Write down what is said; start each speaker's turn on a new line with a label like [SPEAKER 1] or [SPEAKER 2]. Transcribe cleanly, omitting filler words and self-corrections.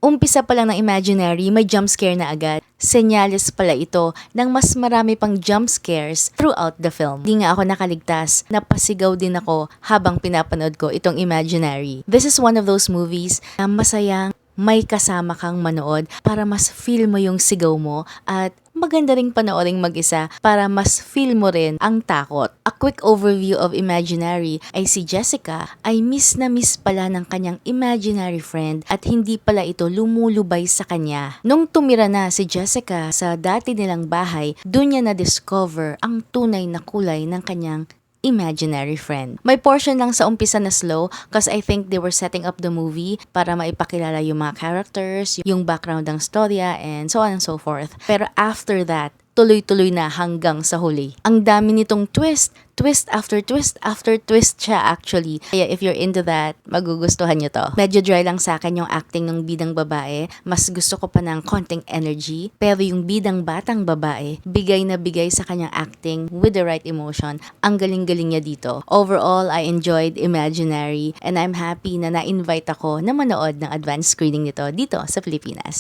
[SPEAKER 1] Umpisa pa lang ng Imaginary, may jump scare na agad. Senyales pala ito ng mas marami pang jump scares throughout the film. Hindi nga ako nakaligtas, napasigaw din ako habang pinapanood ko itong Imaginary. This is one of those movies na masayang may kasama kang manood para mas feel mo yung sigaw mo at maganda ring panoorin mag-isa para mas feel mo rin ang takot. A quick overview of Imaginary ay si Jessica ay miss na miss pala ng kanyang imaginary friend at hindi pala ito lumulubay sa kanya. Nung tumira na si Jessica sa dati nilang bahay, dun niya na-discover ang tunay na kulay ng kanyang imaginary friend. May portion lang sa umpisa na slow because I think they were setting up the movie para maipakilala yung mga characters, yung background ng storya, and so on and so forth. Pero after that, tuloy-tuloy na hanggang sa huli. Ang dami nitong twist after twist siya actually. Kaya if you're into that, magugustuhan nyo to. Medyo dry lang sa akin yung acting ng bidang babae. Mas gusto ko pa ng konting energy. Pero yung bidang batang babae, bigay na bigay sa kanyang acting with the right emotion. Ang galing-galing niya dito. Overall, I enjoyed Imaginary and I'm happy na na-invite ako na manood ng advanced screening nito dito sa Pilipinas.